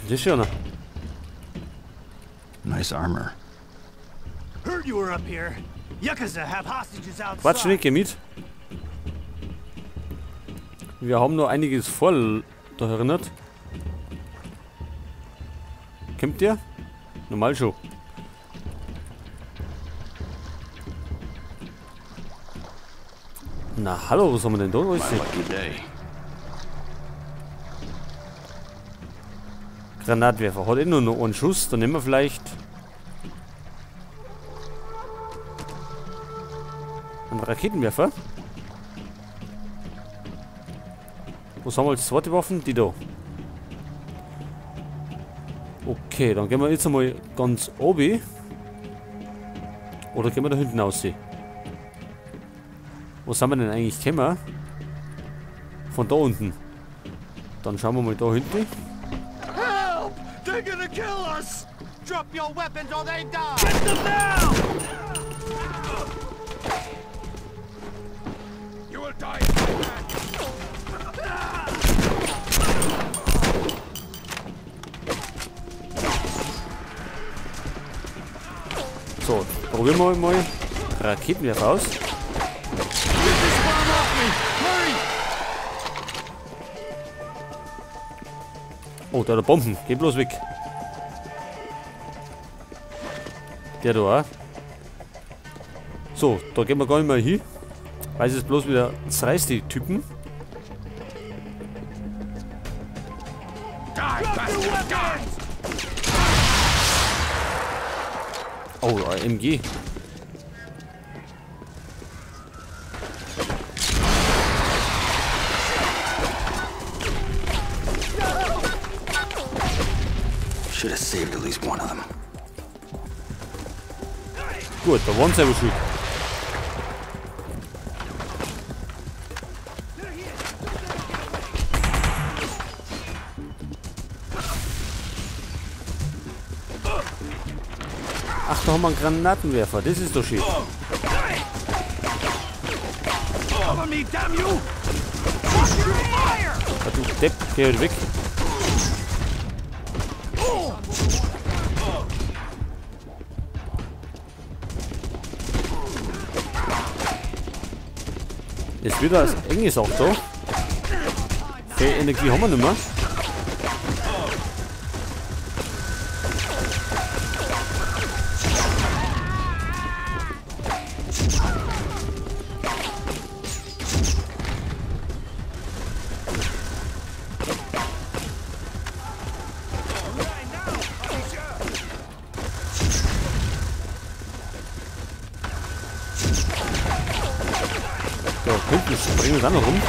Das ist schön. Nice armor. Heard you were up here. Yakuza have hostages Quatsch outside. nicht, geh mit. Wir haben noch einiges voll da erinnert. Kommt ihr? Normal schon. Na hallo, was haben wir denn da? My lucky day. Granatwerfer. Hat nur noch einen Schuss, dann nehmen wir vielleicht einen Raketenwerfer. Was haben wir als zweite Waffen? Die da. Okay, dann gehen wir jetzt einmal ganz oben. Oder gehen wir da hinten aussehen? Wo sind wir denn eigentlich gekommen? Von da unten. Dann schauen wir mal da hinten. Help! They're gonna kill us! Drop your weapons or they die! Get them now! You will die in my hand. So, probieren wir mal Raketenwerfer aus. Oh, da hat er Bomben. Geh bloß weg. Der da auch. So, da gehen wir gar nicht mehr hin. Weil es ist bloß wieder zerreißt die Typen. Oh, MG. Should have saved at least one of them. Gut, da waren sie aber schuld. Ach, da haben wir einen Granatenwerfer. Das ist doch schön. Cover me, damn you! Watch your fire! Ja, du Depp, geh halt weg. Jetzt wieder als enges auch da. Viel Energie haben wir nicht mehr. So, hinten springen wir dann noch rum.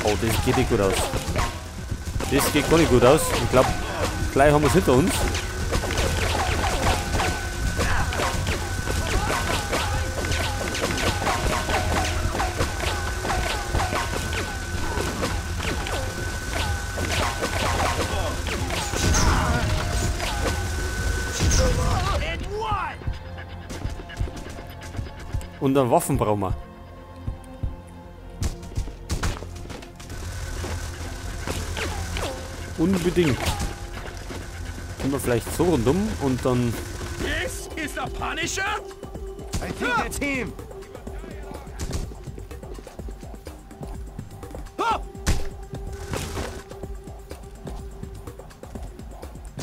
Oh, das geht nicht gut aus. Das geht gar nicht gut aus. Ich glaube, gleich haben wir es hinter uns. Und dann Waffen brauchen wir. Unbedingt. Können wir vielleicht so rundum und dann... This is the Punisher? I think that's him.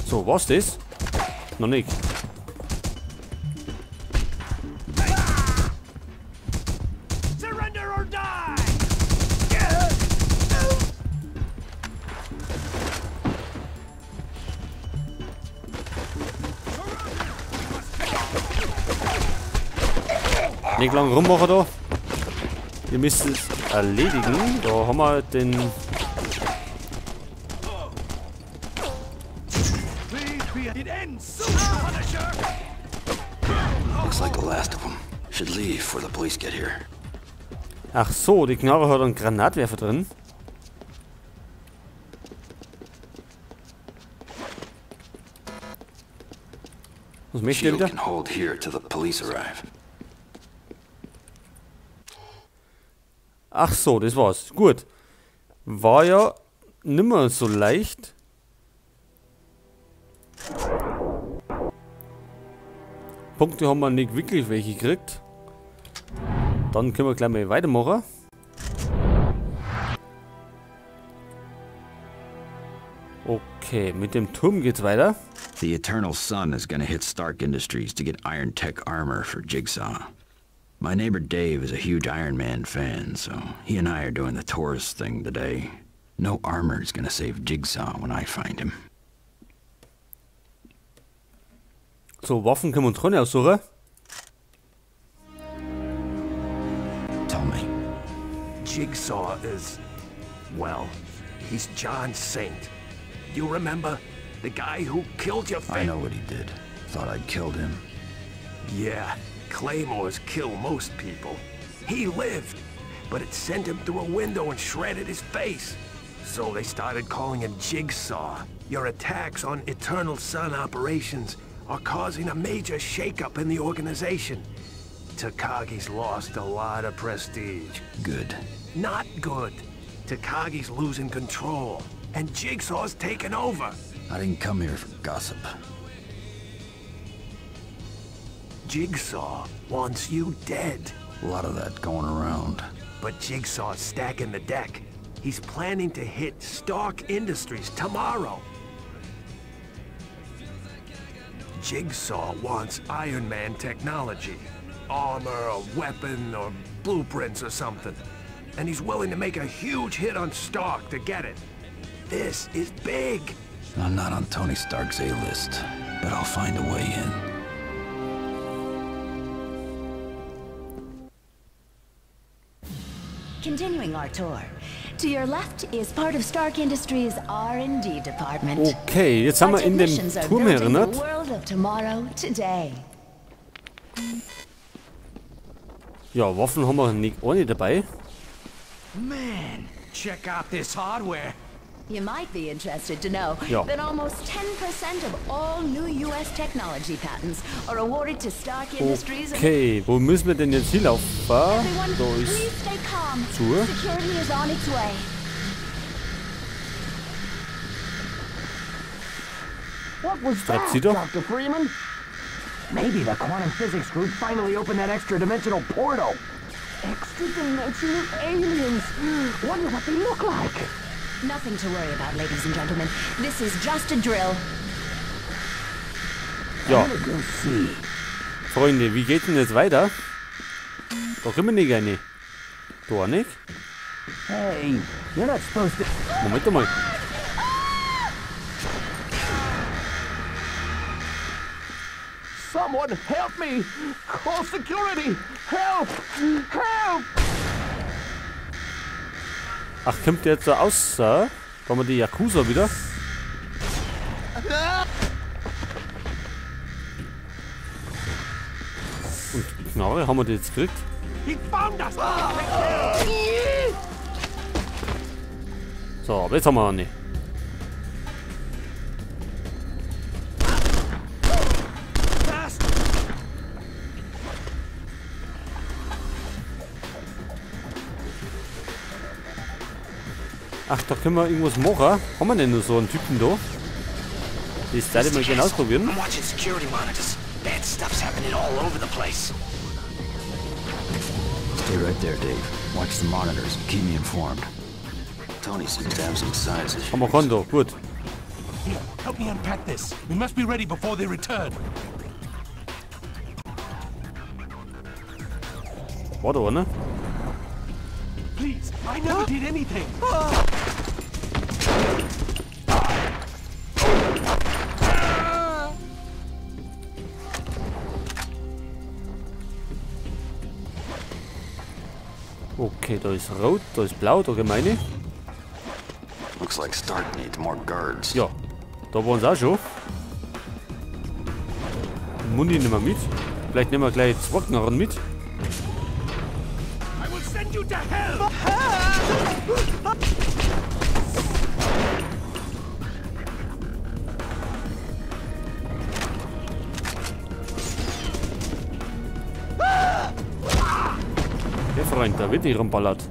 So, was das? Noch nicht. Surrender or die! Nicht lang rummachen da. Ihr müsst es erledigen. Da haben wir den... Please be it ends soon, Punisher! Looks like the last of them. Should leave before the police get here. Ach so, die Knarre hat einen Granatwerfer drin. Was möchte ihr Shield wieder? can hold here till the police arrive. Ach so, das war's. Gut. War ja nimmer so leicht. Punkte haben wir nicht wirklich welche gekriegt. Dann können wir gleich mal weitermachen. Okay, mit dem Turm geht's weiter. The Eternal Sun is gonna hit Stark Industries to get Iron Tech armor for Jigsaw. My neighbor Dave is a huge Iron Man fan, so he and I are doing the tourist thing today. No armor is gonna save Jigsaw when I find him. So, Waffen können wir uns dran aussuchen. Tell me. Jigsaw is, well, he's John Saint. You remember? The guy who killed your I know what he did. Thought I'd killed him. Yeah, claymores kill most people. He lived, but it sent him through a window and shredded his face. So they started calling him Jigsaw. Your attacks on Eternal Sun operations are causing a major shakeup in the organization. Takagi's lost a lot of prestige. Good. Not good. Takagi's losing control, and Jigsaw's taken over. I didn't come here for gossip. Jigsaw wants you dead. A lot of that going around. But Jigsaw's stacking the deck. He's planning to hit Stark Industries tomorrow. Jigsaw wants Iron Man technology. Armor, or weapon, or blueprints or something. And he's willing to make a huge hit on Stark to get it. This is big. I'm not on Tony Stark's A-list, but I'll find a way in. Continuing our tour. To your left is part of Stark Industries' R&D department. Okay, jetzt haben wir in dem Turm erinnert. The world of tomorrow, today. Ja, Waffen haben wir nicht ohne dabei. Man, check out this hardware. You might be interested to know Ja. that almost 10% of all new US technology patents are awarded to Stark Industries. Okay, wo müssen wir denn jetzt hinlaufen? Everyone, Da please ist stay calm. Zur. Security is on its way. What was Treibt that, sie doch. Dr. Freeman? Maybe the quantum physics group finally opened that extra-dimensional portal. Extra-dimensional aliens. Wonder what they look like. Nothing to worry about, ladies and gentlemen. This is just a drill. Ja, I'm gonna go see. Freunde, wie geht's denn jetzt weiter? Da können wir nicht rein. Da nicht? Hey, you're not supposed to... Moment mal. Someone help me! Call security! Help! Help! Ach, kommt der jetzt so aus? Da haben wir die Yakuza wieder. Und Knarre, haben wir die jetzt gekriegt? He found us! So, aber jetzt haben wir eine. Fast! Ach, da können wir irgendwas machen. Haben wir denn nur so einen Typen da? Das werde ich mal gerne ausprobieren. I'm watching security monitors. Bad stuff's happening all over the place. Stay right there, Dave. Watch the monitors and keep me informed. Tony seems to have some size issues. Haben wir Konto, gut. Here, help me unpack this. We must be ready before they return. War da, ne? Please, I never did anything. Okay, da ist rot, da ist blau, da gemeine. Looks like Stark needs more guards. Ja, da waren sie auch schon. Muni nehmen wir mit. Vielleicht nehmen wir gleich zwei Knarren mit. I will send you to hell! Der Freund, da wird nicht rumballert.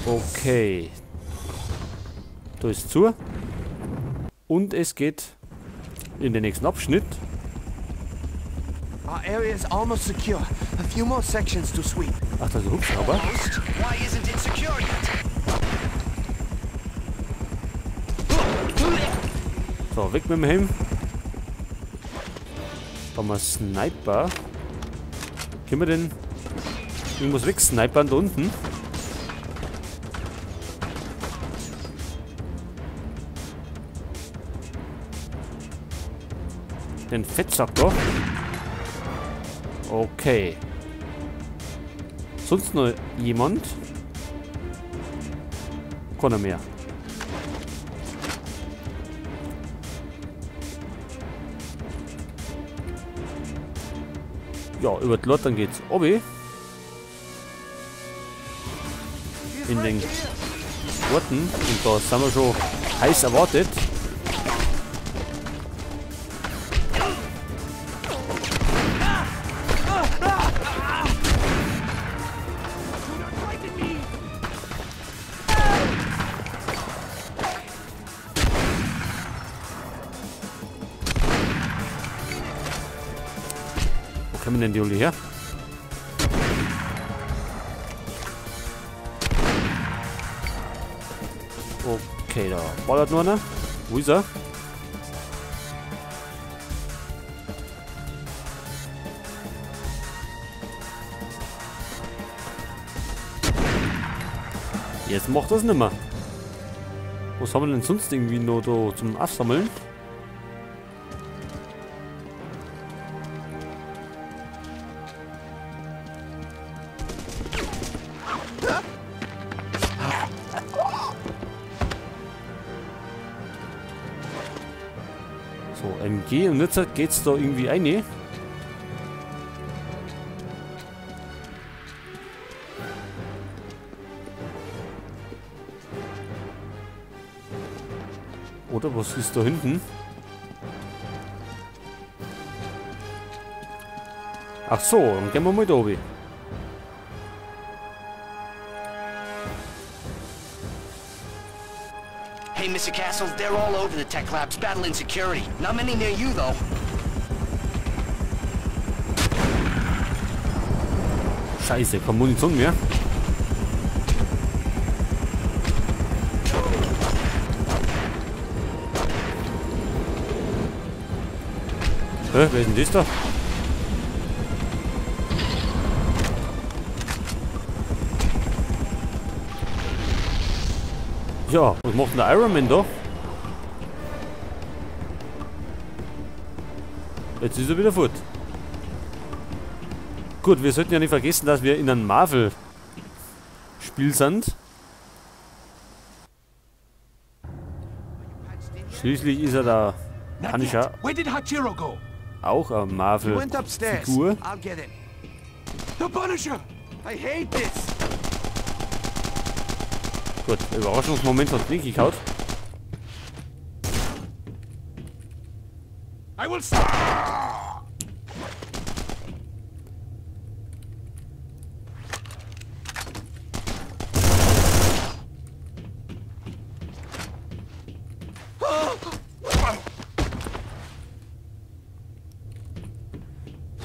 Okay. Da ist zu. Und es geht in den nächsten Abschnitt. Our area is almost secure. A few more sections to sweep. Ach, das ist ein Hubschrauber. Why isn't it secure yet? So, weg mit dem Helm. Da haben wir Sniper. Können wir denn irgendwas wegsnipern da unten? Den Fettsack da. Okay. Sonst noch jemand? Keiner mehr. Ja, über die Leute, dann geht's obi. In den Orten. Und da sind wir schon heiß erwartet. Wo kommen denn die Uli her? Okay, da ballert nur einer. Wo ist er? Jetzt macht das nimmer. Was haben wir denn sonst irgendwie noch da zum Aufsammeln? So, MG und jetzt geht's da irgendwie eine. Oder was ist da hinten? Ach so, dann gehen wir mal da oben. Hey, Mr. Castles, they're all over the tech labs battling security. Not many near you, though. Scheiße, keine Munition mehr. Wer ist denn das da? Ja, was macht denn der Iron Man da? Jetzt ist er wieder fort. Gut, wir sollten ja nicht vergessen, dass wir in einem Marvel-Spiel sind. Schließlich ist er da Punisher. Where did Hachiro go? Auch eine Marvel-Figur. I'll get it. The Punisher! I hate this. Gut, Überraschungsmoment hat nicht gehaut. I will stop!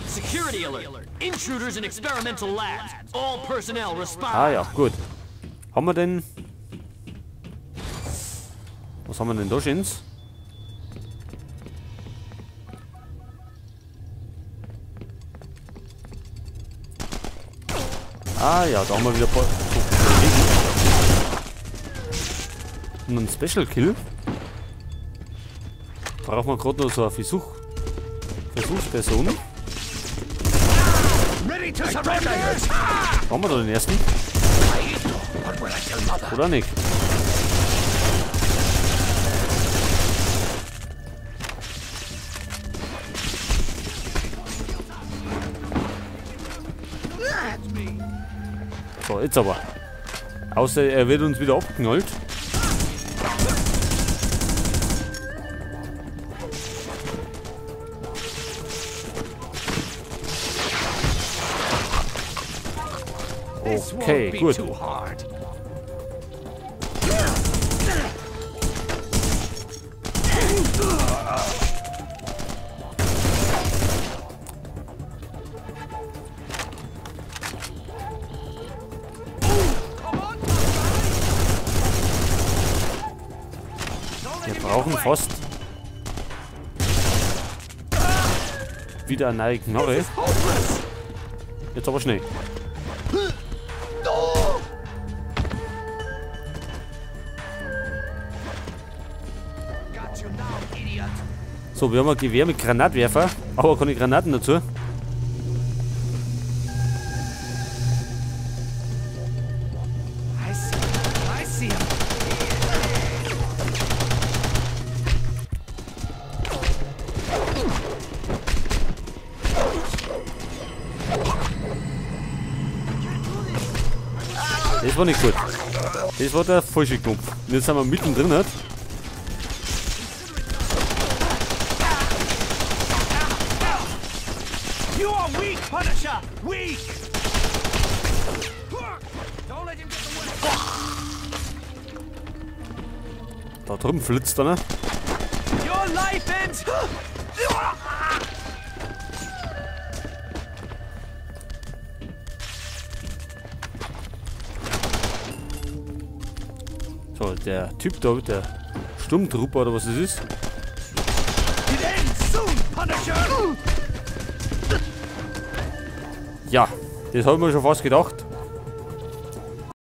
Security alert! Intruders in experimental labs. All personnel respond. Ah ja, gut. Haben wir denn... Was haben wir denn da schönes? Ah ja, da haben wir wieder ein paar... Und ein Special Kill. Brauchen wir gerade noch so eine Versuchsperson. Haben wir da den ersten? Oder nicht? So, jetzt aber. Außer er wird uns wieder abknallt. Okay, gut. brauchen fast wieder eine neue Knarre. Jetzt aber schnell. So, wir haben ein Gewehr mit Granatwerfer, aber keine Granaten dazu. Das war nicht gut. Das war der falsche Knopf. Und jetzt sind wir mittendrin. Nicht? You are weak, Punisher! Weak! Don't let him get away! Da drüben flitzt er, ne? Your life ends! So, der Typ da, der Sturmtrooper oder was das ist. It ends soon, Punisher! Ja, das habe ich mir schon fast gedacht.